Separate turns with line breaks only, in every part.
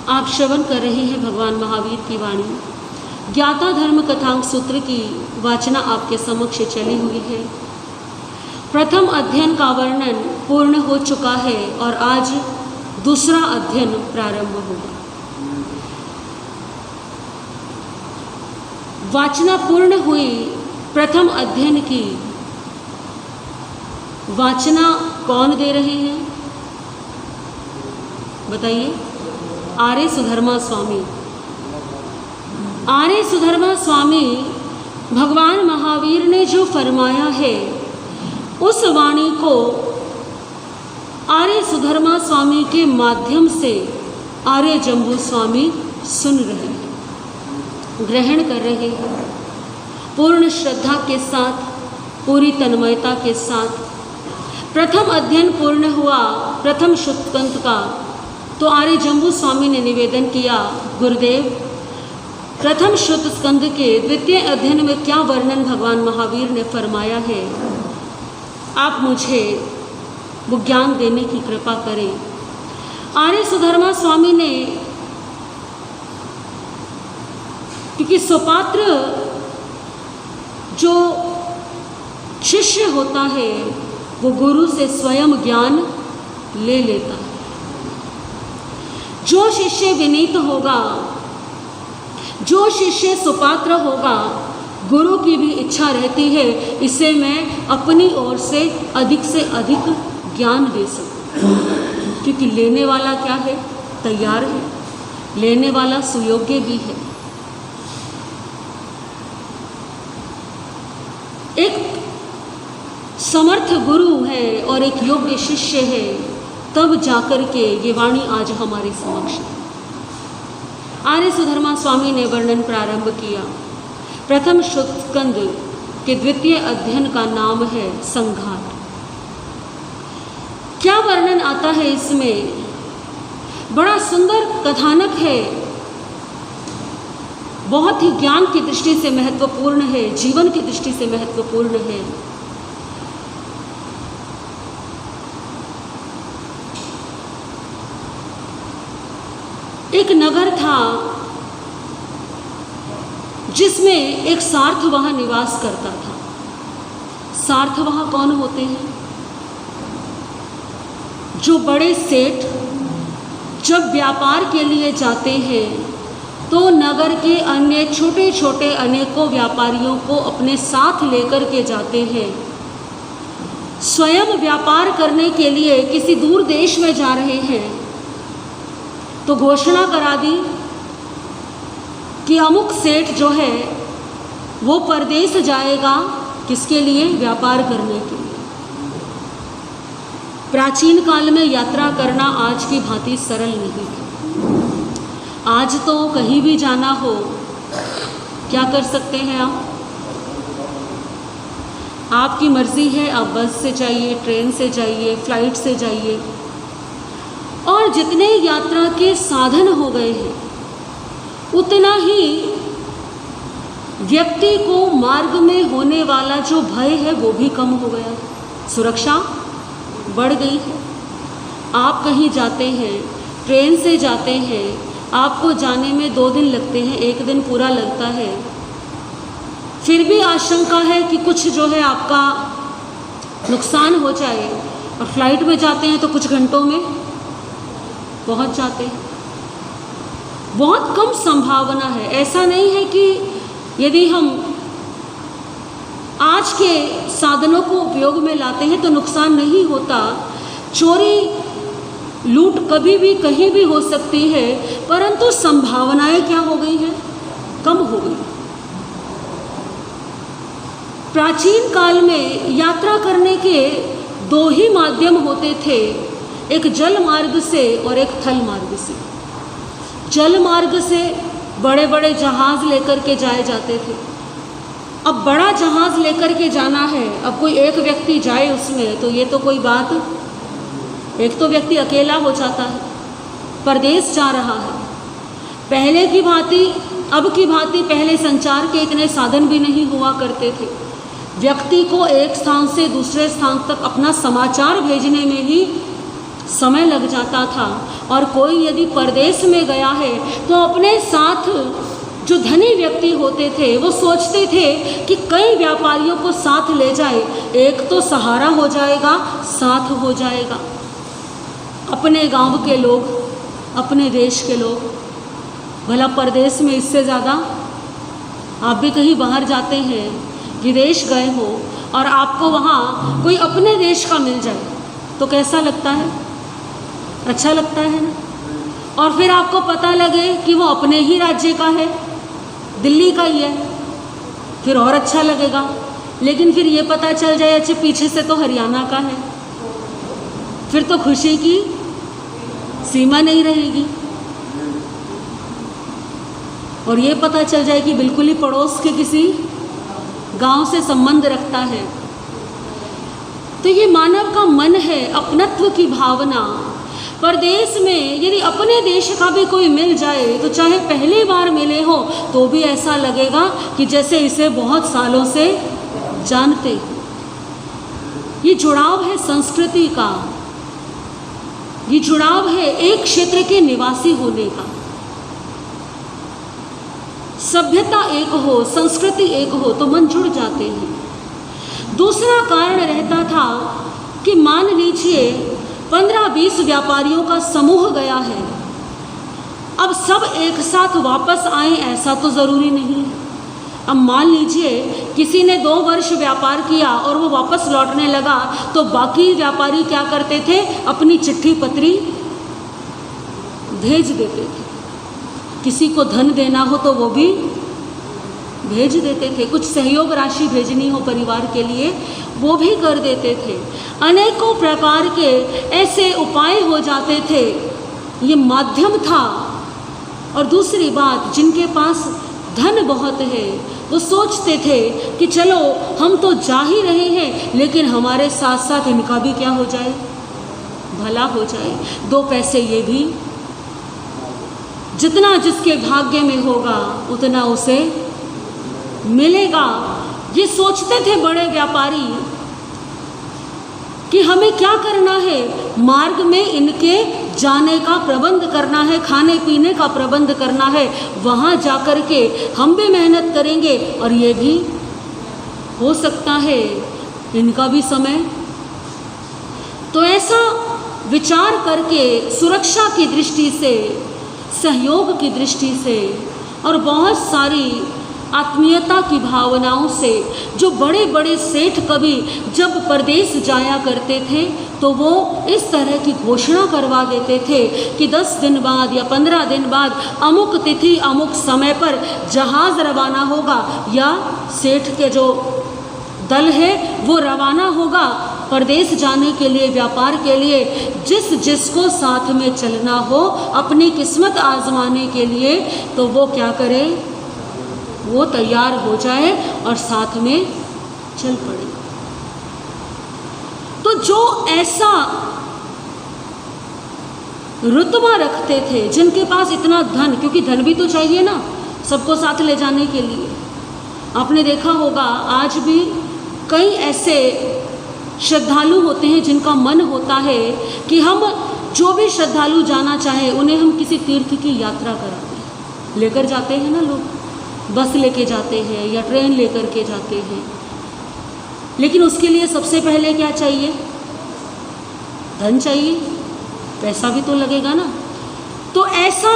आप श्रवण कर रहे हैं भगवान महावीर की वाणी। ज्ञाता धर्म कथांक सूत्र की वाचना आपके समक्ष चली हुई है। प्रथम अध्ययन का वर्णन पूर्ण हो चुका है और आज दूसरा अध्ययन प्रारंभ होगा। वाचना पूर्ण हुई प्रथम अध्ययन की। वाचना कौन दे रहे हैं बताइए? आर्य सुधर्मा स्वामी। आर्य सुधर्मा स्वामी भगवान महावीर ने जो फरमाया है उस वाणी को आर्य सुधर्मा स्वामी के माध्यम से आर्य जम्बू स्वामी सुन रहे हैं, ग्रहण कर रहे हैं पूर्ण श्रद्धा के साथ, पूरी तन्मयता के साथ। प्रथम अध्ययन पूर्ण हुआ प्रथम शुक्ल का, तो आर्य जम्बू स्वामी ने निवेदन किया, गुरुदेव प्रथम शुद्ध स्कंद के द्वितीय अध्ययन में क्या वर्णन भगवान महावीर ने फरमाया है, आप मुझे वो ज्ञान देने की कृपा करें। आर्य सुधर्मा स्वामी ने, क्योंकि सुपात्र जो शिष्य होता है वो गुरु से स्वयं ज्ञान ले लेता है। जो शिष्य विनीत होगा, जो शिष्य सुपात्र होगा, गुरु की भी इच्छा रहती है इसे मैं अपनी ओर से अधिक ज्ञान दे सकूं, क्योंकि लेने वाला क्या है? तैयार है, लेने वाला सुयोग्य भी है। एक समर्थ गुरु है और एक योग्य शिष्य है, तब जाकर के ये वाणी आज हमारे समक्ष है। आर्य सुधर्मा स्वामी ने वर्णन प्रारंभ किया। प्रथम स्कंद के द्वितीय अध्ययन का नाम है संघात। क्या वर्णन आता है इसमें? बड़ा सुंदर कथानक है, बहुत ही ज्ञान की दृष्टि से महत्वपूर्ण है, जीवन की दृष्टि से महत्वपूर्ण है। एक नगर था जिसमें एक सार्थवाह निवास करता था। सार्थवाह कौन होते हैं? जो बड़े सेठ जब व्यापार के लिए जाते हैं तो नगर के अन्य छोटे छोटे अनेकों व्यापारियों को अपने साथ लेकर के जाते हैं। स्वयं व्यापार करने के लिए किसी दूर देश में जा रहे हैं तो घोषणा करा दी कि अमुक सेठ जो है वो परदेश जाएगा, किसके लिए? व्यापार करने के लिए। प्राचीन काल में यात्रा करना आज की भांति सरल नहीं था। आज तो कहीं भी जाना हो क्या कर सकते हैं आप? आपकी मर्जी है, आप बस से जाइए, ट्रेन से जाइए, फ्लाइट से जाइए, और जितने यात्रा के साधन हो गए हैं उतना ही व्यक्ति को मार्ग में होने वाला जो भय है वो भी कम हो गया है, सुरक्षा बढ़ गई है। आप कहीं जाते हैं, ट्रेन से जाते हैं, आपको जाने में 2 दिन लगते हैं, 1 दिन पूरा लगता है, फिर भी आशंका है कि कुछ जो है आपका नुकसान हो जाए। और फ्लाइट में जाते हैं तो कुछ घंटों में पहुंच जाते हैं। बहुत कम संभावना है। ऐसा नहीं है कि यदि हम आज के साधनों को उपयोग में लाते हैं तो नुकसान नहीं होता। चोरी लूट कभी भी कहीं भी हो सकती है, परंतु संभावनाएं क्या हो गई हैं? कम हो गई। प्राचीन काल में यात्रा करने के 2 ही माध्यम होते थे, एक जल मार्ग से और एक थल मार्ग से। जल मार्ग से बड़े बड़े जहाज़ लेकर के जाए जाते थे। अब बड़ा जहाज़ लेकर के जाना है, अब कोई एक व्यक्ति जाए उसमें तो ये तो कोई बात, एक तो व्यक्ति अकेला हो जाता है, परदेश जा रहा है। पहले की भांति, अब की भांति पहले संचार के इतने साधन भी नहीं हुआ करते थे। व्यक्ति को एक स्थान से दूसरे स्थान तक अपना समाचार भेजने में ही समय लग जाता था। और कोई यदि परदेश में गया है तो अपने साथ जो धनी व्यक्ति होते थे वो सोचते थे कि कई व्यापारियों को साथ ले जाए, एक तो सहारा हो जाएगा, साथ हो जाएगा। अपने गांव के लोग, अपने देश के लोग, भला परदेश में इससे ज़्यादा, आप भी कहीं बाहर जाते हैं, विदेश गए हो और आपको वहाँ कोई अपने देश का मिल जाए तो कैसा लगता है? अच्छा लगता है ना। और फिर आपको पता लगे कि वो अपने ही राज्य का है, दिल्ली का ही है, फिर और अच्छा लगेगा। लेकिन फिर ये पता चल जाए अच्छा पीछे से तो हरियाणा का है, फिर तो खुशी की सीमा नहीं रहेगी। और ये पता चल जाए कि बिल्कुल ही पड़ोस के किसी गांव से संबंध रखता है। तो ये मानव का मन है, अपनत्व की भावना। परदेश में यदि अपने देश का भी कोई मिल जाए तो चाहे पहली बार मिले हो तो भी ऐसा लगेगा कि जैसे इसे बहुत सालों से जानते। ये जुड़ाव है संस्कृति का, ये जुड़ाव है एक क्षेत्र के निवासी होने का। सभ्यता एक हो, संस्कृति एक हो तो मन जुड़ जाते हैं। दूसरा कारण रहता था कि मान लीजिए 15-20 व्यापारियों का समूह गया है, अब सब एक साथ वापस आए ऐसा तो ज़रूरी नहीं है। अब मान लीजिए किसी ने 2 वर्ष व्यापार किया और वो वापस लौटने लगा तो बाकी व्यापारी क्या करते थे? अपनी चिट्ठी पत्री भेज देते थे। किसी को धन देना हो तो वो भी भेज देते थे, कुछ सहयोग राशि भेजनी हो परिवार के लिए वो भी कर देते थे। अनेकों प्रकार के ऐसे उपाय हो जाते थे, ये माध्यम था। और दूसरी बात, जिनके पास धन बहुत है वो सोचते थे कि चलो हम तो जा ही रहे हैं लेकिन हमारे साथ साथ इनका भी क्या हो जाए, भला हो जाए, 2 पैसे ये भी, जितना जिसके भाग्य में होगा उतना उसे मिलेगा। ये सोचते थे बड़े व्यापारी कि हमें क्या करना है, मार्ग में इनके जाने का प्रबंध करना है, खाने पीने का प्रबंध करना है, वहाँ जाकर के हम भी मेहनत करेंगे और ये भी हो सकता है इनका भी समय। तो ऐसा विचार करके सुरक्षा की दृष्टि से, सहयोग की दृष्टि से और बहुत सारी आत्मीयता की भावनाओं से जो बड़े बड़े सेठ कभी जब परदेश जाया करते थे तो वो इस तरह की घोषणा करवा देते थे कि 10 दिन बाद या 15 दिन बाद अमुक तिथि अमुक समय पर जहाज़ रवाना होगा या सेठ के जो दल है वो रवाना होगा परदेश जाने के लिए, व्यापार के लिए। जिसको साथ में चलना हो, अपनी किस्मत आजमाने के लिए, तो वो क्या करे, वो तैयार हो जाए और साथ में चल पड़े। तो जो ऐसा रुतबा रखते थे, जिनके पास इतना धन, क्योंकि धन भी तो चाहिए ना सबको साथ ले जाने के लिए। आपने देखा होगा आज भी कई ऐसे श्रद्धालु होते हैं जिनका मन होता है कि हम जो भी श्रद्धालु जाना चाहे उन्हें हम किसी तीर्थ की यात्रा कराते हैं, लेकर जाते हैं ना लोग, बस लेके जाते हैं या ट्रेन लेकर के जाते हैं। लेकिन उसके लिए सबसे पहले क्या चाहिए, धन चाहिए, पैसा भी तो लगेगा ना। तो ऐसा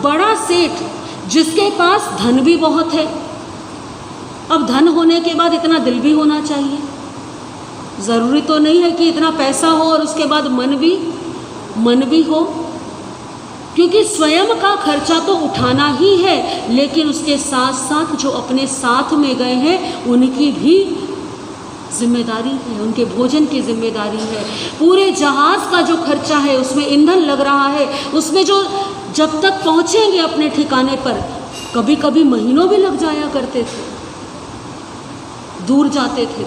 बड़ा सेठ जिसके पास धन भी बहुत है, अब धन होने के बाद इतना दिल भी होना चाहिए। ज़रूरी तो नहीं है कि इतना पैसा हो और उसके बाद मन भी हो, क्योंकि स्वयं का खर्चा तो उठाना ही है, लेकिन उसके साथ साथ जो अपने साथ में गए हैं उनकी भी जिम्मेदारी है, उनके भोजन की जिम्मेदारी है। पूरे जहाज़ का जो खर्चा है उसमें ईंधन लग रहा है, उसमें जो जब तक पहुँचेंगे अपने ठिकाने पर कभी कभी महीनों भी लग जाया करते थे, दूर जाते थे।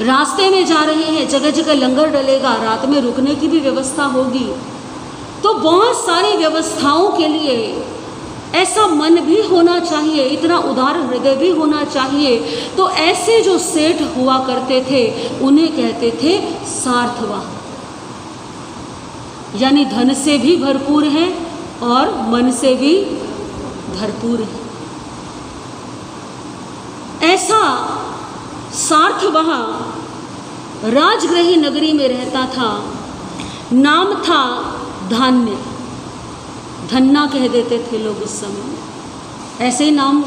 रास्ते में जा रहे हैं, जगह जगह लंगर डलेगा, रात में रुकने की भी व्यवस्था होगी। तो बहुत सारी व्यवस्थाओं के लिए ऐसा मन भी होना चाहिए, इतना उदार हृदय भी होना चाहिए। तो ऐसे जो सेठ हुआ करते थे उन्हें कहते थे सार्थवाह। यानी धन से भी भरपूर है और मन से भी भरपूर है। ऐसा सार्थवह राजगृही नगरी में रहता था। नाम था धान्य, धन्ना कह देते थे लोग उस समय। ऐसे ही नाम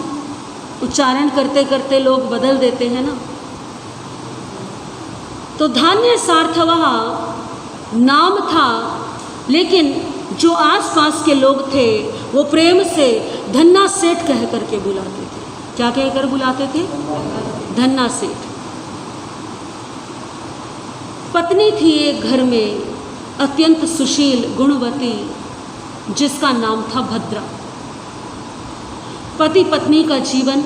उच्चारण करते करते लोग बदल देते हैं ना। तो धान्य सार्थवह नाम था, लेकिन जो आसपास के लोग थे वो प्रेम से धन्ना सेठ कह करके बुलाते थे। क्या कहकर बुलाते थे? धन्ना सेठ। पत्नी थी एक घर में, अत्यंत सुशील गुणवती, जिसका नाम था भद्रा। पति पत्नी का जीवन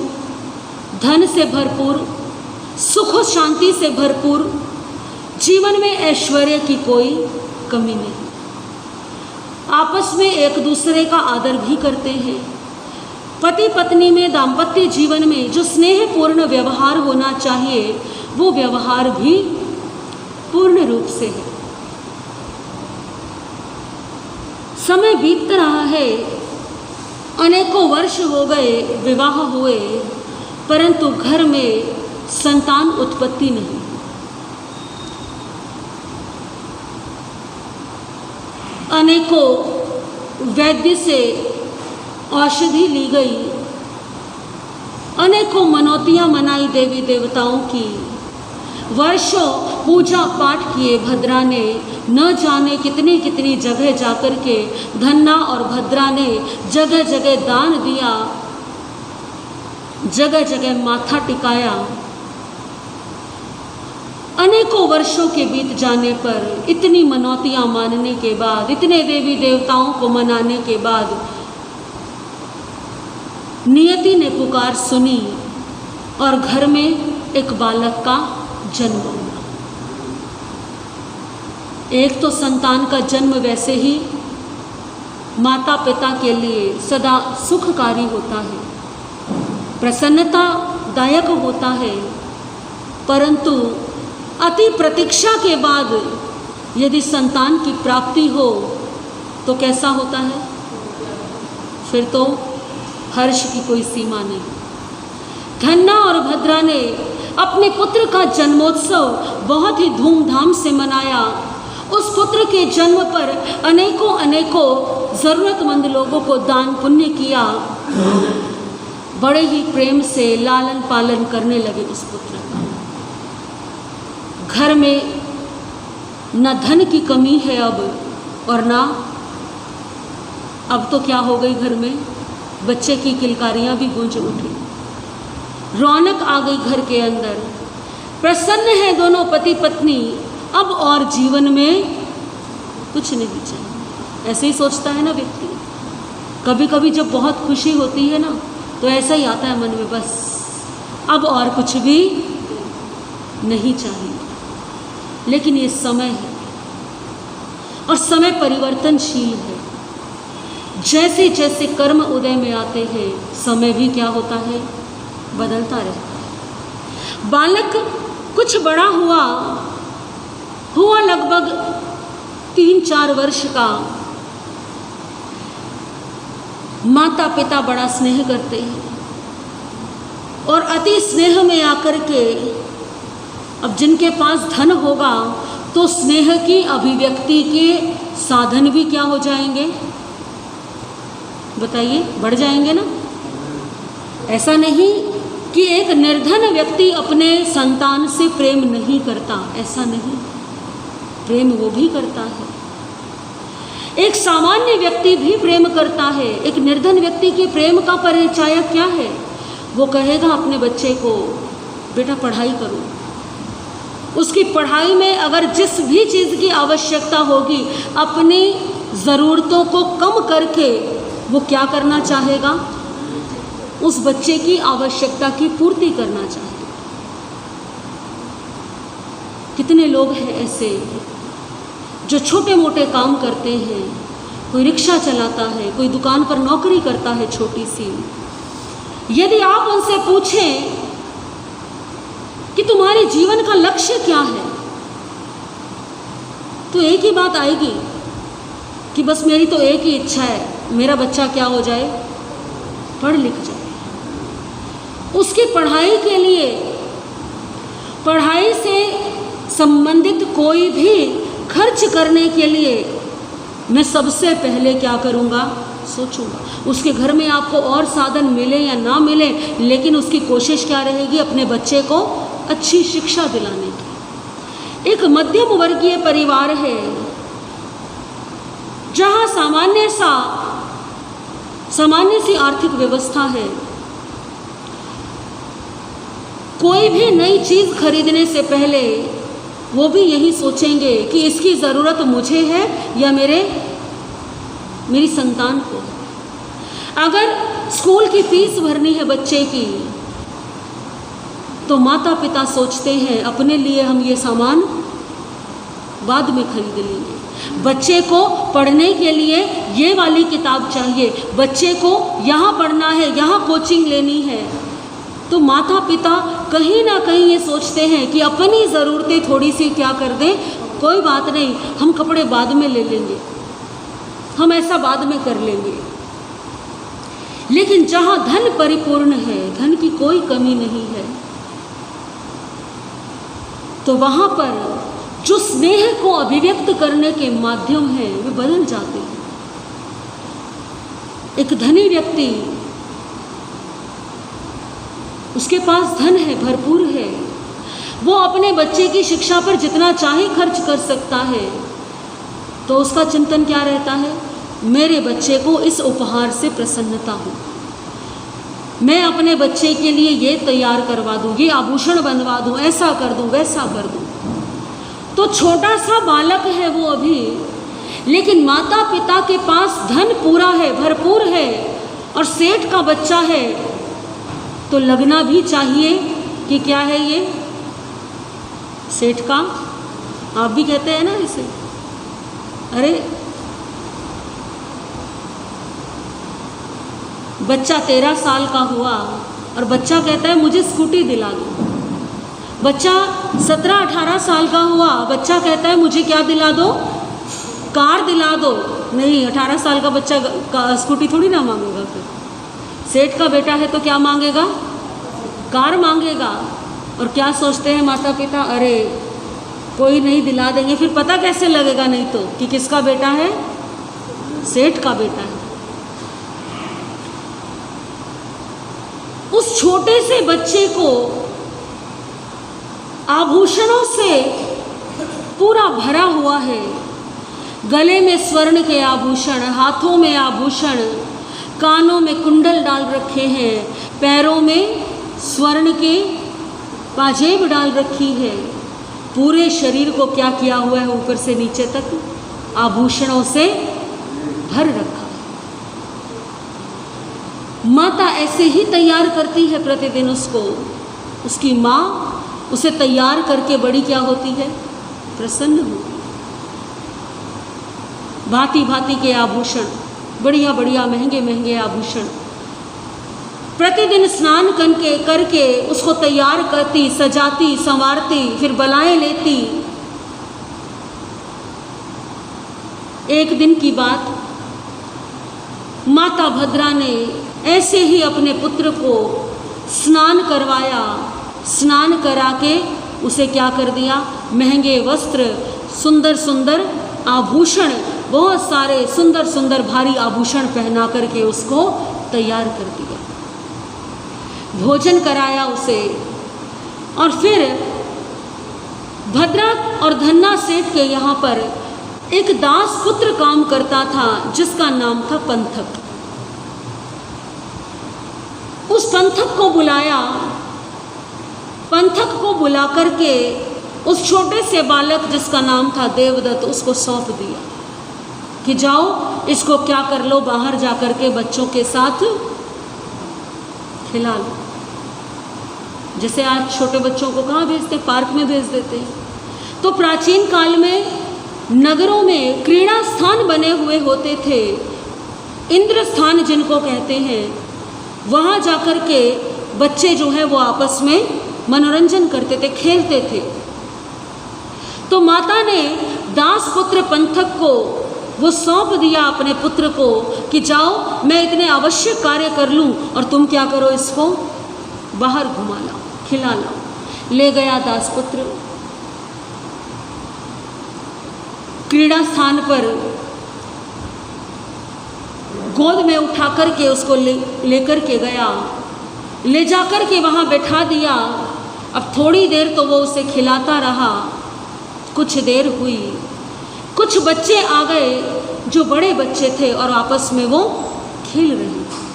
धन से भरपूर, सुख और शांति से भरपूर, जीवन में ऐश्वर्य की कोई कमी नहीं। आपस में एक दूसरे का आदर भी करते हैं। पति पत्नी में दाम्पत्य जीवन में जो स्नेहपूर्ण व्यवहार होना चाहिए वो व्यवहार भी पूर्ण रूप से है। समय बीत रहा है, अनेकों वर्ष हो गए विवाह हुए, परंतु घर में संतान उत्पत्ति नहीं। अनेकों वैद्य से औषधि ली गई, अनेकों मनौतियां मनाई देवी देवताओं की, वर्षों पूजा पाठ किए भद्रा ने, न जाने कितनी कितनी जगह जाकर के धन्ना और भद्रा ने जगह जगह दान दिया, जगह जगह माथा टिकाया। अनेकों वर्षों के बीत जाने पर, इतनी मनौतियां मानने के बाद, इतने देवी देवताओं को मनाने के बाद, नियति ने पुकार सुनी और घर में एक बालक का जन्म हुआ। एक तो संतान का जन्म वैसे ही माता पिता के लिए सदा सुखकारी होता है, प्रसन्नतादायक होता है, परंतु अति प्रतीक्षा के बाद यदि संतान की प्राप्ति हो तो कैसा होता है? फिर तो हर्ष की कोई सीमा नहीं। धन्ना और भद्रा ने अपने पुत्र का जन्मोत्सव बहुत ही धूमधाम से मनाया। उस पुत्र के जन्म पर अनेकों अनेकों ज़रूरतमंद लोगों को दान पुण्य किया। बड़े ही प्रेम से लालन पालन करने लगे उस पुत्र का। घर में न धन की कमी है अब, और ना अब तो क्या हो गई, घर में बच्चे की किलकारियां भी गूंज उठी, रौनक आ गई घर के अंदर। प्रसन्न है दोनों पति पत्नी, अब और जीवन में कुछ नहीं चाहिए। ऐसे ही सोचता है ना व्यक्ति। कभी कभी जब बहुत खुशी होती है ना तो ऐसा ही आता है मन में, बस अब और कुछ भी नहीं चाहिए। लेकिन ये समय है और समय परिवर्तनशील है। जैसे जैसे कर्म उदय में आते हैं समय भी क्या होता है, बदलता रहता है। बालक कुछ बड़ा हुआ लगभग 3-4 वर्ष का। माता पिता बड़ा स्नेह करते हैं और अति स्नेह में आकर के अब जिनके पास धन होगा तो स्नेह की अभिव्यक्ति के साधन भी क्या हो जाएंगे, बताइए, बढ़ जाएंगे ना। ऐसा नहीं कि एक निर्धन व्यक्ति अपने संतान से प्रेम नहीं करता, ऐसा नहीं, प्रेम वो भी करता है। एक सामान्य व्यक्ति भी प्रेम करता है। एक निर्धन व्यक्ति के प्रेम का परिचायक क्या है? वो कहेगा अपने बच्चे को, बेटा पढ़ाई करो। उसकी पढ़ाई में अगर जिस भी चीज़ की आवश्यकता होगी, अपनी ज़रूरतों को कम करके वो क्या करना चाहेगा, उस बच्चे की आवश्यकता की पूर्ति करना चाहेगा। कितने लोग हैं ऐसे जो छोटे मोटे काम करते हैं, कोई रिक्शा चलाता है, कोई दुकान पर नौकरी करता है छोटी सी। यदि आप उनसे पूछें कि तुम्हारे जीवन का लक्ष्य क्या है, तो एक ही बात आएगी, कि बस मेरी तो एक ही इच्छा है, मेरा बच्चा क्या हो जाए, पढ़ लिख जाए। उसकी पढ़ाई के लिए, पढ़ाई से संबंधित कोई भी खर्च करने के लिए मैं सबसे पहले क्या करूँगा, सोचूंगा। उसके घर में आपको और साधन मिले या ना मिले, लेकिन उसकी कोशिश क्या रहेगी, अपने बच्चे को अच्छी शिक्षा दिलाने की। एक मध्यम वर्गीय परिवार है जहाँ सामान्य सी आर्थिक व्यवस्था है। कोई भी नई चीज़ खरीदने से पहले वो भी यही सोचेंगे कि इसकी ज़रूरत मुझे है या मेरी संतान को। अगर स्कूल की फीस भरनी है बच्चे की, तो माता पिता सोचते हैं अपने लिए हम ये सामान बाद में खरीद लेंगे। बच्चे को पढ़ने के लिए ये वाली किताब चाहिए, बच्चे को यहाँ पढ़ना है, यहाँ कोचिंग लेनी है। तो माता पिता कहीं ना कहीं ये सोचते हैं कि अपनी ज़रूरतें थोड़ी सी क्या कर दें, कोई बात नहीं, हम कपड़े बाद में ले लेंगे, हम ऐसा बाद में कर लेंगे। लेकिन जहाँ धन परिपूर्ण है, धन की कोई कमी नहीं है, तो वहाँ पर जो स्नेह को अभिव्यक्त करने के माध्यम हैं वे बदल जाते हैं। एक धनी व्यक्ति, उसके पास धन है, भरपूर है, वो अपने बच्चे की शिक्षा पर जितना चाहे खर्च कर सकता है, तो उसका चिंतन क्या रहता है, मेरे बच्चे को इस उपहार से प्रसन्नता हो, मैं अपने बच्चे के लिए ये तैयार करवा दूँ, ये आभूषण बनवा दूँ, ऐसा कर दूँ, वैसा कर दूँ। तो छोटा सा बालक है वो अभी, लेकिन माता पिता के पास धन पूरा है, भरपूर है, और सेठ का बच्चा है, तो लगना भी चाहिए कि क्या है ये सेठ का, आप भी कहते हैं ना इसे, अरे बच्चा 13 साल का हुआ और बच्चा कहता है मुझे स्कूटी दिला दो। बच्चा 17-18 साल का हुआ, बच्चा कहता है मुझे क्या दिला दो, कार दिला दो। नहीं, 18 साल का बच्चा स्कूटी थोड़ी ना मांगेगा। फिर सेठ का बेटा है तो क्या मांगेगा, कार मांगेगा। और क्या सोचते हैं माता पिता, अरे कोई नहीं, दिला देंगे। फिर पता कैसे लगेगा नहीं तो कि किसका बेटा है, सेठ का बेटा है। उस छोटे से बच्चे को आभूषणों से पूरा भरा हुआ है, गले में स्वर्ण के आभूषण, हाथों में आभूषण, कानों में कुंडल डाल रखे हैं, पैरों में स्वर्ण के पाजेब डाल रखी है, पूरे शरीर को क्या किया हुआ है, ऊपर से नीचे तक आभूषणों से भर रखा। माता ऐसे ही तैयार करती है प्रतिदिन उसको। उसकी माँ उसे तैयार करके बड़ी क्या होती है, प्रसन्न होती है। भांति भांति के आभूषण, बढ़िया बढ़िया महंगे महंगे आभूषण, प्रतिदिन स्नान करके उसको तैयार करती, सजाती, संवारती, फिर बलाएं लेती। एक दिन की बात, माता भद्रा ने ऐसे ही अपने पुत्र को स्नान करवाया। स्नान करा के उसे क्या कर दिया, महंगे वस्त्र, सुंदर सुंदर आभूषण, बहुत सारे सुंदर सुंदर भारी आभूषण पहना करके उसको तैयार कर दिया। भोजन कराया उसे। और फिर भद्रा और धन्ना सेठ के यहाँ पर एक दास पुत्र काम करता था जिसका नाम था पंथक। उस पंथक को बुलाया। पंथक को बुला करके उस छोटे से बालक जिसका नाम था देवदत्त, उसको सौंप दिया कि जाओ इसको क्या कर लो, बाहर जा कर के बच्चों के साथ खिला लो। जैसे आज छोटे बच्चों को कहाँ भेजते, पार्क में भेज देते हैं। तो प्राचीन काल में नगरों में क्रीड़ा स्थान बने हुए होते थे, इंद्र स्थान जिनको कहते हैं। वहाँ जाकर के बच्चे जो है वो आपस में मनोरंजन करते थे, खेलते थे। तो माता ने दास पुत्र पंथक को वो सौंप दिया अपने पुत्र को कि जाओ मैं इतने आवश्यक कार्य कर लूँ और तुम क्या करो, इसको बाहर घुमा लाओ, खिला लाओ। ले गया दासपुत्र, क्रीड़ा स्थान पर गोद में उठा करके उसको लेकर के गया, ले जाकर के वहाँ बैठा दिया। अब थोड़ी देर तो वो उसे खिलाता रहा। कुछ देर हुई, कुछ बच्चे आ गए जो बड़े बच्चे थे और आपस में वो खेल रहे थे।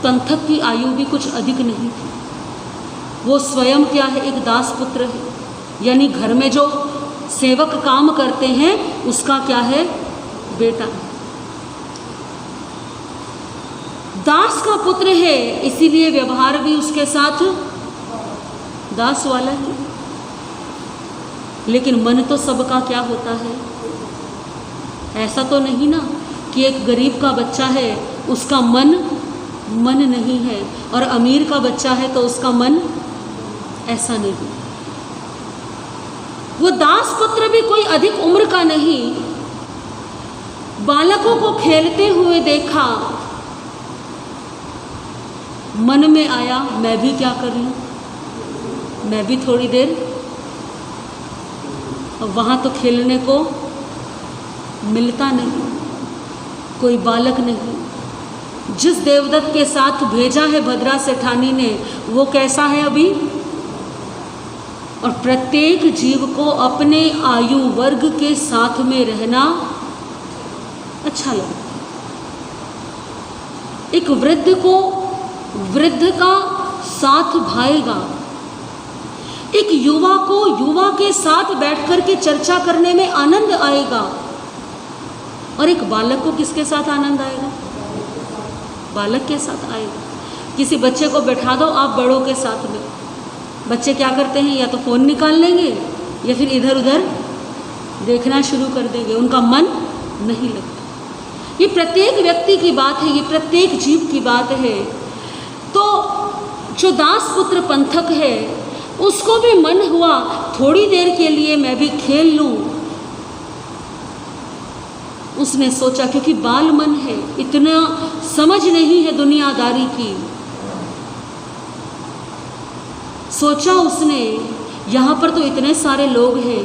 पंथक की आयु भी कुछ अधिक नहीं थी। वो स्वयं क्या है, एक दासपुत्र है, यानी घर में जो सेवक काम करते हैं उसका क्या है, बेटा। दास का पुत्र है, इसीलिए व्यवहार भी उसके साथ दास वाला ही। लेकिन मन तो सबका क्या होता है, ऐसा तो नहीं ना कि एक गरीब का बच्चा है उसका मन नहीं है और अमीर का बच्चा है तो उसका मन, ऐसा नहीं। वो दास पुत्र भी कोई अधिक उम्र का नहीं। बालकों को खेलते हुए देखा, मन में आया मैं भी क्या कर लूं, मैं भी थोड़ी देर। वहाँ तो खेलने को मिलता नहीं, कोई बालक नहीं। जिस देवदत्त के साथ भेजा है भद्रा सेठानी ने, वो कैसा है अभी। और प्रत्येक जीव को अपने आयु वर्ग के साथ में रहना अच्छा लगता है। एक वृद्ध को वृद्ध का साथ भाएगा, एक युवा को युवा के साथ बैठकर के चर्चा करने में आनंद आएगा। और एक बालक को किसके साथ आनंद आएगा, बालक के साथ आएगा। किसी बच्चे को बैठा दो आप बड़ों के साथ में, बच्चे क्या करते हैं, या तो फ़ोन निकाल लेंगे या फिर इधर उधर देखना शुरू कर देंगे, उनका मन नहीं लगता। ये प्रत्येक व्यक्ति की बात है, ये प्रत्येक जीव की बात है। तो जो दासपुत्र पंथक है उसको भी मन हुआ थोड़ी देर के लिए मैं भी खेल लूँ। उसने सोचा, क्योंकि बाल मन है, इतना समझ नहीं है दुनियादारी की। सोचा उसने यहाँ पर तो इतने सारे लोग हैं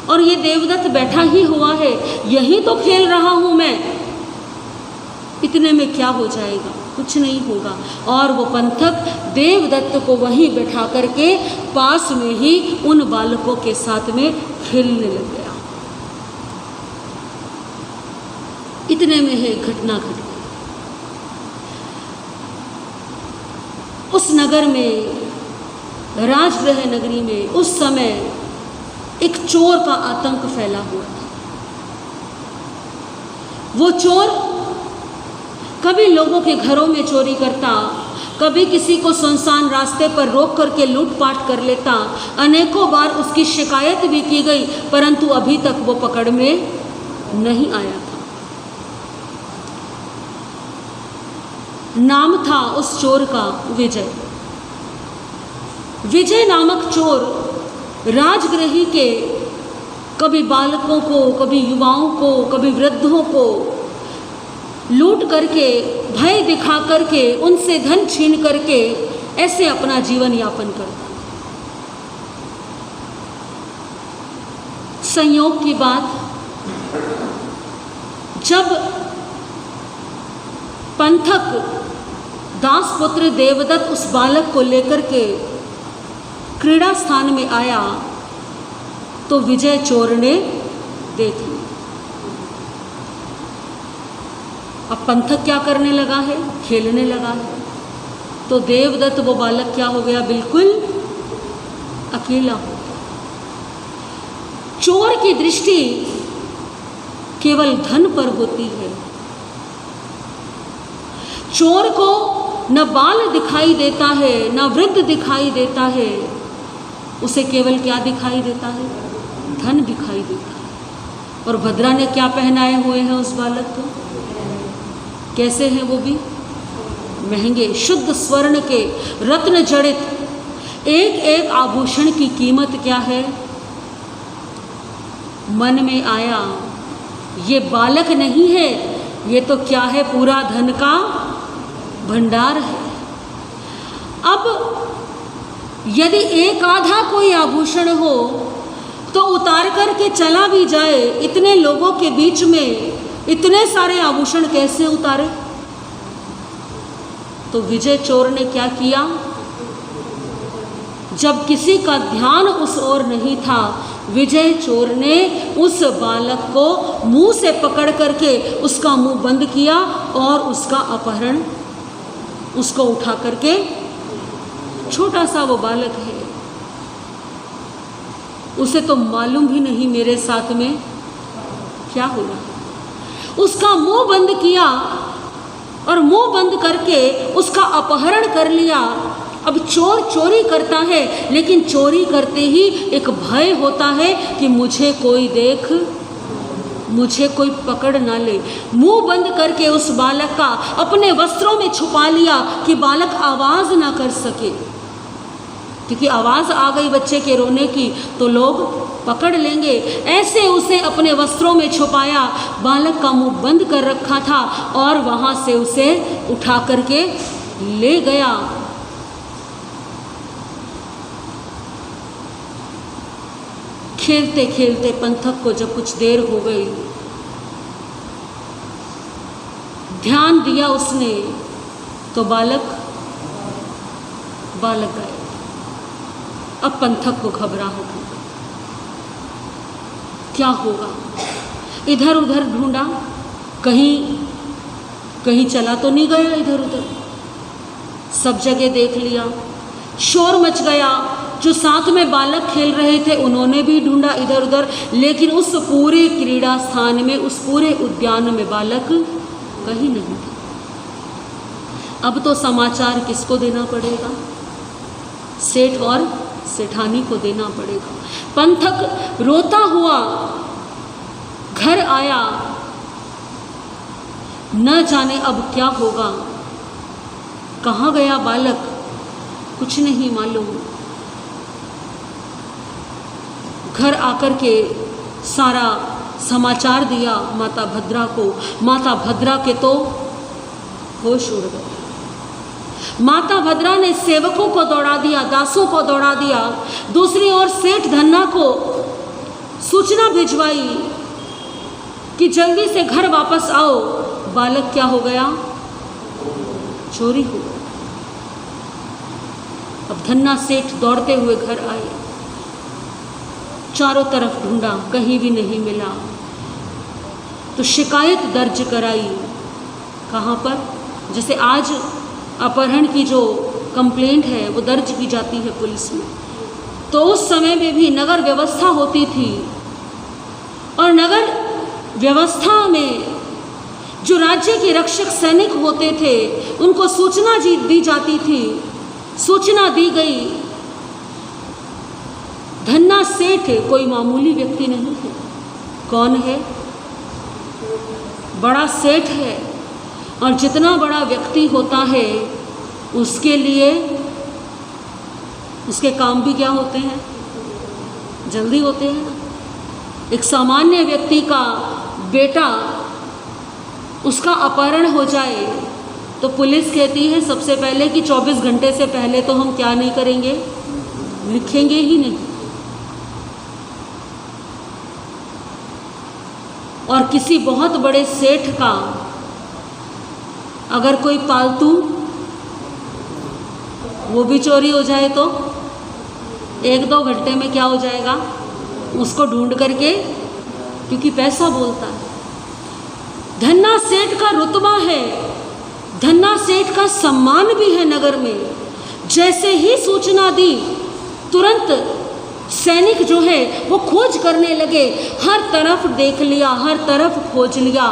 और ये देवदत्त बैठा ही हुआ है, यहीं तो खेल रहा हूँ मैं, इतने में क्या हो जाएगा, कुछ नहीं होगा। और वो पंथक देवदत्त को वहीं बैठा करके पास में ही उन बालकों के साथ में खेलने लग गया। इतने में है घटना घट गई। उस नगर में, राजगृह नगरी में उस समय एक चोर का आतंक फैला हुआ था। वो चोर कभी लोगों के घरों में चोरी करता, कभी किसी को सुनसान रास्ते पर रोक करके लूटपाट कर लेता। अनेकों बार उसकी शिकायत भी की गई, परंतु अभी तक वो पकड़ में नहीं आया था। नाम था उस चोर का विजय। विजय नामक चोर राजगृही के कभी बालकों को, कभी युवाओं को, कभी वृद्धों को लूट करके, भय दिखा करके, उनसे धन छीन करके ऐसे अपना जीवन यापन करता। संयोग की बात, जब पंथक दासपुत्र देवदत्त उस बालक को लेकर के क्रीड़ा स्थान में आया तो विजय चोर ने देख ली। अब पंथक क्या करने लगा है, खेलने लगा है। तो देवदत्त वो बालक क्या हो गया, बिल्कुल अकेला हो गया। चोर की दृष्टि केवल धन पर होती है। चोर को न बाल दिखाई देता है, न वृद्ध दिखाई देता है, उसे केवल क्या दिखाई देता है, धन दिखाई देता है। और भद्रा ने क्या पहनाए हुए हैं उस बालक को, कैसे हैं वो भी, महंगे शुद्ध स्वर्ण के रत्न जड़ित एक एक आभूषण की कीमत क्या है। मन में आया ये बालक नहीं है, ये तो क्या है, पूरा धन का भंडार है। अब यदि एक आधा कोई आभूषण हो तो उतार करके चला भी जाए, इतने लोगों के बीच में इतने सारे आभूषण कैसे उतारे? तो विजय चोर ने क्या किया? जब किसी का ध्यान उस ओर नहीं था, विजय चोर ने उस बालक को मुंह से पकड़ करके उसका मुंह बंद किया और उसका अपहरण, उसको उठा करके, छोटा सा वो बालक है, उसे तो मालूम भी नहीं मेरे साथ में क्या हो रहा, उसका मुंह बंद किया और मुंह बंद करके उसका अपहरण कर लिया। अब चोर चोरी करता है, लेकिन चोरी करते ही एक भय होता है कि मुझे कोई देख, मुझे कोई पकड़ ना ले। मुंह बंद करके उस बालक का अपने वस्त्रों में छुपा लिया कि बालक आवाज़ ना कर सके, क्योंकि आवाज़ आ गई बच्चे के रोने की तो लोग पकड़ लेंगे। ऐसे उसे अपने वस्त्रों में छुपाया, बालक का मुंह बंद कर रखा था और वहाँ से उसे उठा करके ले गया। खेलते खेलते पंथक को जब कुछ देर हो गई, ध्यान दिया उसने तो बालक गायब। अब पंथक को घबराहट हो गई, क्या होगा? इधर उधर ढूंढा, कहीं चला तो नहीं गया इधर उधर, सब जगह देख लिया, शोर मच गया। जो साथ में बालक खेल रहे थे उन्होंने भी ढूंढा इधर उधर, लेकिन उस पूरे क्रीड़ा स्थान में, उस पूरे उद्यान में बालक कहीं नहीं था। अब तो समाचार किसको देना पड़ेगा? सेठ और सेठानी को देना पड़ेगा। पंथक रोता हुआ घर आया, न जाने अब क्या होगा, कहाँ गया बालक, कुछ नहीं मालूम। घर आकर के सारा समाचार दिया माता भद्रा को। माता भद्रा के तो होश उड़ गए। माता भद्रा ने सेवकों को दौड़ा दिया, दासों को दौड़ा दिया। दूसरी ओर सेठ धन्ना को सूचना भिजवाई कि जल्दी से घर वापस आओ, बालक क्या हो गया, चोरी हो गया। अब धन्ना सेठ दौड़ते हुए घर आए, चारों तरफ ढूंढा, कहीं भी नहीं मिला, तो शिकायत दर्ज कराई। कहाँ पर? जैसे आज अपहरण की जो कंप्लेंट है वो दर्ज की जाती है पुलिस में, तो उस समय में भी नगर व्यवस्था होती थी, और नगर व्यवस्था में जो राज्य के रक्षक सैनिक होते थे उनको सूचना दी जाती थी। सूचना दी गई। धन्ना सेठ कोई मामूली व्यक्ति नहीं है। कौन है? बड़ा सेठ है, और जितना बड़ा व्यक्ति होता है उसके लिए उसके काम भी क्या होते हैं, जल्दी होते हैं। एक सामान्य व्यक्ति का बेटा उसका अपहरण हो जाए तो पुलिस कहती है सबसे पहले कि 24 घंटे से पहले तो हम क्या नहीं करेंगे, लिखेंगे ही नहीं। और किसी बहुत बड़े सेठ का अगर कोई पालतू वो भी चोरी हो जाए तो 1-2 घंटे में क्या हो जाएगा, उसको ढूंढ करके, क्योंकि पैसा बोलता है। धन्ना सेठ का रुतबा है, धन्ना सेठ का सम्मान भी है नगर में। जैसे ही सूचना दी तुरंत सैनिक जो है वो खोज करने लगे। हर तरफ देख लिया, हर तरफ खोज लिया,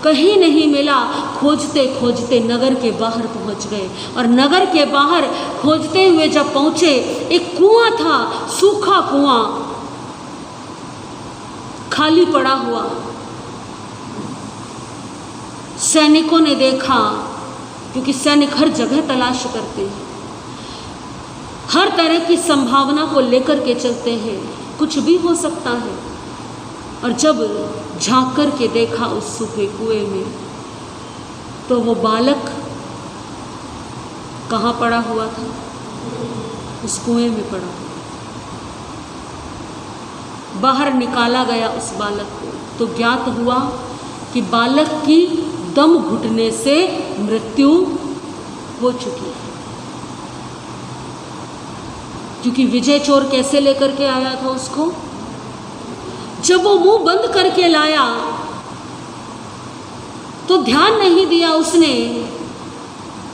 कहीं नहीं मिला। खोजते खोजते नगर के बाहर पहुंच गए, और नगर के बाहर खोजते हुए जब पहुंचे, एक कुआं था, सूखा कुआं, खाली पड़ा हुआ। सैनिकों ने देखा, क्योंकि सैनिक हर जगह तलाश करते हैं, हर तरह की संभावना को लेकर के चलते हैं, कुछ भी हो सकता है। और जब झांक कर के देखा उस सूखे कुएं में, तो वो बालक कहाँ पड़ा हुआ था? उस कुएं में पड़ा। बाहर निकाला गया उस बालक को, तो ज्ञात हुआ कि बालक की दम घुटने से मृत्यु हो चुकी है। क्योंकि विजय चोर कैसे लेकर के आया था उसको? जब वो मुंह बंद करके लाया तो ध्यान नहीं दिया उसने,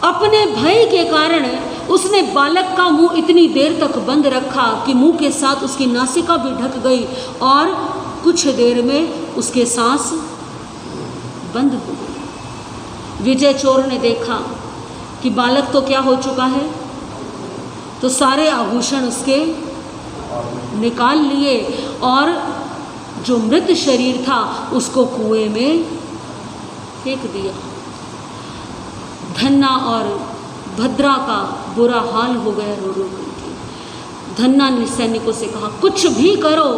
अपने भय के कारण उसने बालक का मुंह इतनी देर तक बंद रखा कि मुंह के साथ उसकी नासिका भी ढक गई और कुछ देर में उसके सांस बंद हो गई। विजय चोर ने देखा कि बालक तो क्या हो चुका है, तो सारे आभूषण उसके निकाल लिए और जो मृत शरीर था उसको कुएं में फेंक दिया। धन्ना और भद्रा का बुरा हाल हो गया रो रो करके। धन्ना ने सैनिकों से कहा, कुछ भी करो,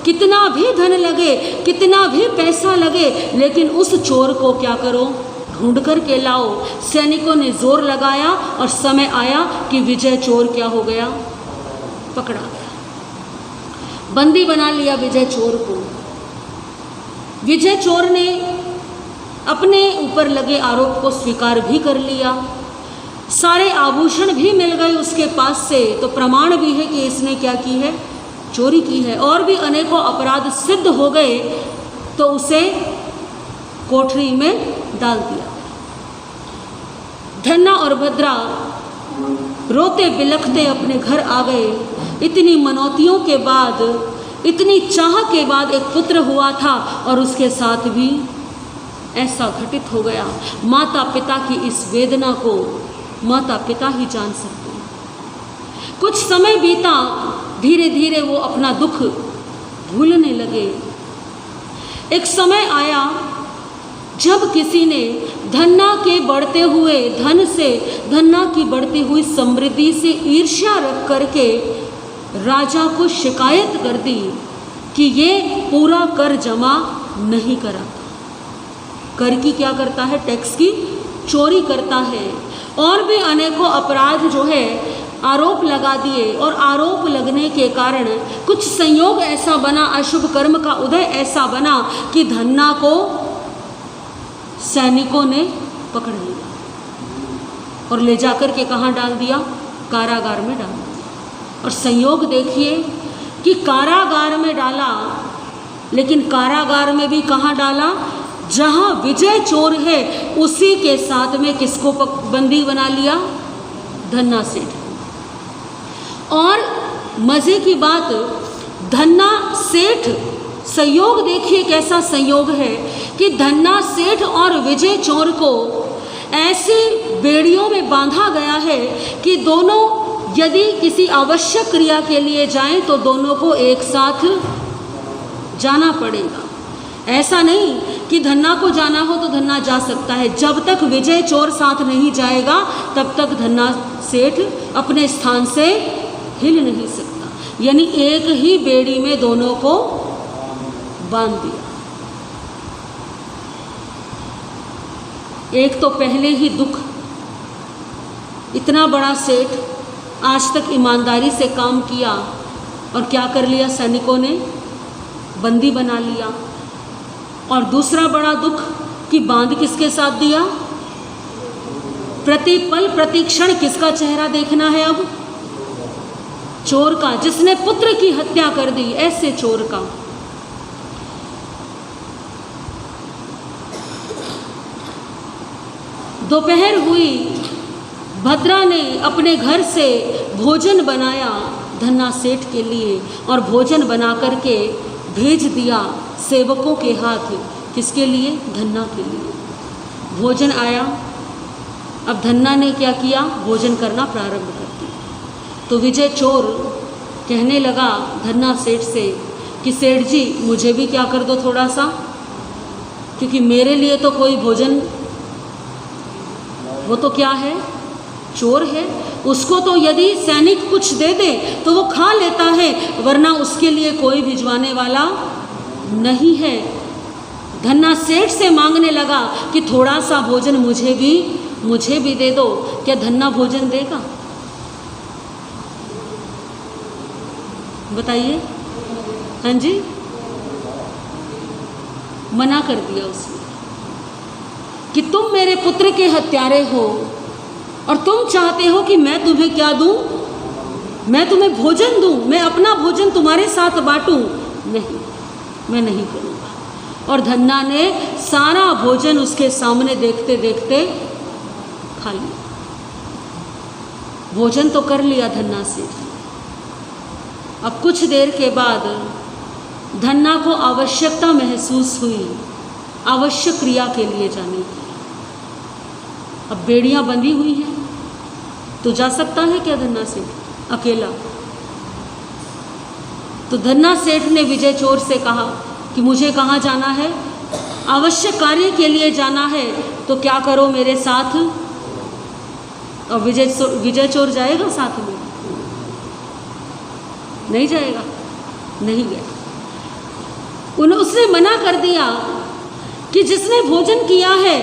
कितना भी धन लगे, कितना भी पैसा लगे, लेकिन उस चोर को क्या करो, ढूंढ कर के लाओ। सैनिकों ने जोर लगाया और समय आया कि विजय चोर क्या हो गया, पकड़ा गया। बंदी बना लिया विजय चोर को। विजय चोर ने अपने ऊपर लगे आरोप को स्वीकार भी कर लिया, सारे आभूषण भी मिल गए उसके पास से, तो प्रमाण भी है कि इसने क्या की है, चोरी की है। और भी अनेकों अपराध सिद्ध हो गए, तो उसे कोठरी में डाल दिया। धन्ना और भद्रा रोते बिलखते अपने घर आ गए। इतनी मनौतियों के बाद, इतनी चाह के बाद एक पुत्र हुआ था और उसके साथ भी ऐसा घटित हो गया। माता पिता की इस वेदना को माता पिता ही जान सकते हैं। कुछ समय बीता, धीरे धीरे वो अपना दुख भूलने लगे। एक समय आया जब किसी ने धन्ना के बढ़ते हुए धन से, धन्ना की बढ़ती हुई समृद्धि से ईर्ष्या रख करके राजा को शिकायत कर दी कि ये पूरा कर जमा नहीं कराता। कर की क्या करता है, टैक्स की चोरी करता है। और भी अनेकों अपराध जो है आरोप लगा दिए, और आरोप लगने के कारण कुछ संयोग ऐसा बना, अशुभ कर्म का उदय ऐसा बना कि धन्ना को सैनिकों ने पकड़ लिया और ले जाकर के कहाँ डाल दिया, कारागार में डाल दिया। और संयोग देखिए कि कारागार में डाला, लेकिन कारागार में भी कहाँ डाला, जहाँ विजय चोर है उसी के साथ में किसको बंदी बना लिया, धन्ना सेठ। और मज़े की बात, धन्ना सेठ, संयोग देखिए कैसा संयोग है कि धन्ना सेठ और विजय चोर को ऐसे बेड़ियों में बांधा गया है कि दोनों यदि किसी आवश्यक क्रिया के लिए जाएं तो दोनों को एक साथ जाना पड़ेगा। ऐसा नहीं कि धन्ना को जाना हो तो धन्ना जा सकता है, जब तक विजय चोर साथ नहीं जाएगा तब तक धन्ना सेठ अपने स्थान से हिल नहीं सकता। यानी एक ही बेड़ी में दोनों को बांध दिया। एक तो पहले ही दुख, इतना बड़ा सेठ आज तक ईमानदारी से काम किया और क्या कर लिया, सैनिकों ने बंदी बना लिया। और दूसरा बड़ा दुख कि बांध किसके साथ दिया, प्रति पल प्रति क्षण किसका चेहरा देखना है अब, चोर का, जिसने पुत्र की हत्या कर दी, ऐसे चोर का। दोपहर हुई, भद्रा ने अपने घर से भोजन बनाया धन्ना सेठ के लिए और भोजन बना करके भेज दिया सेवकों के हाथ। किसके लिए, धन्ना के लिए। भोजन आया, अब धन्ना ने क्या किया, भोजन करना प्रारंभ कर दिया। तो विजय चोर कहने लगा धन्ना सेठ से कि सेठ जी मुझे भी क्या कर दो थोड़ा सा, क्योंकि मेरे लिए तो कोई भोजन, वो तो क्या है, चोर है, उसको तो यदि सैनिक कुछ दे दे तो वो खा लेता है, वरना उसके लिए कोई भिजवाने वाला नहीं है। धन्ना सेठ से मांगने लगा कि थोड़ा सा भोजन मुझे भी दे दो। क्या धन्ना भोजन देगा? बताइए। हाँ जी, मना कर दिया उसने कि तुम मेरे पुत्र के हत्यारे हो और तुम चाहते हो कि मैं तुम्हें क्या दूं? मैं तुम्हें भोजन दूं, मैं अपना भोजन तुम्हारे साथ बांटूं? नहीं, मैं नहीं करूंगा। और धन्ना ने सारा भोजन उसके सामने देखते देखते खा लिया। भोजन तो कर लिया धन्ना से। अब कुछ देर के बाद धन्ना को आवश्यकता महसूस हुई आवश्यक क्रिया के लिए जाने की। अब बेड़ियां बंधी हुई हैं, तो जा सकता है क्या धन्ना सेठ अकेला? तो धन्ना सेठ ने विजय चोर से कहा कि मुझे कहाँ जाना है? आवश्यक कार्य के लिए जाना है, तो क्या करो मेरे साथ? और विजय चोर जाएगा साथ में? नहीं जाएगा, नहीं गया। उसने मना कर दिया कि जिसने भोजन किया है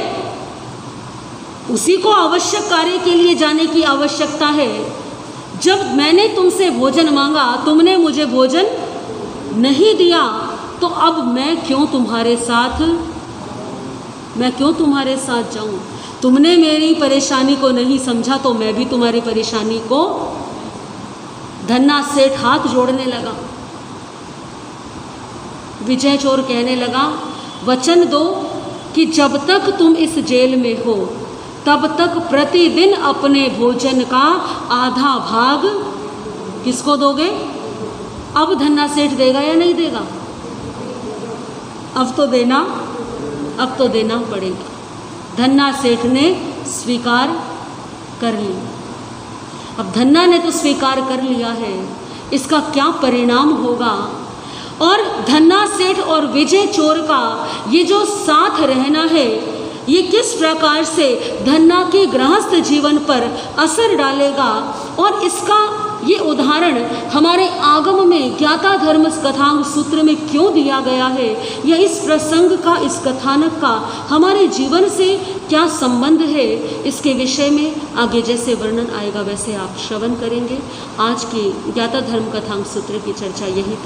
उसी को आवश्यक कार्य के लिए जाने की आवश्यकता है। जब मैंने तुमसे भोजन मांगा, तुमने मुझे भोजन नहीं दिया, तो अब मैं क्यों तुम्हारे साथ जाऊं? तुमने मेरी परेशानी को नहीं समझा, तो मैं भी तुम्हारी परेशानी को। धन्ना सेठ हाथ जोड़ने लगा। विजय चोर कहने लगा, वचन दो कि जब तक तुम इस जेल में हो तब तक प्रतिदिन अपने भोजन का आधा भाग किसको दोगे? अब धन्ना सेठ देगा या नहीं देगा? अब तो देना पड़ेगा। धन्ना सेठ ने स्वीकार कर लिया। अब धन्ना ने तो स्वीकार कर लिया है, इसका क्या परिणाम होगा? और धन्ना सेठ और विजय चोर का ये जो साथ रहना है, ये किस प्रकार से धन्ना के गृहस्थ जीवन पर असर डालेगा, और इसका ये उदाहरण हमारे आगम में ज्ञाता धर्म कथांग सूत्र में क्यों दिया गया है, या इस प्रसंग का, इस कथानक का हमारे जीवन से क्या संबंध है, इसके विषय में आगे जैसे वर्णन आएगा वैसे आप श्रवण करेंगे। आज की ज्ञाता धर्म कथांग सूत्र की चर्चा यही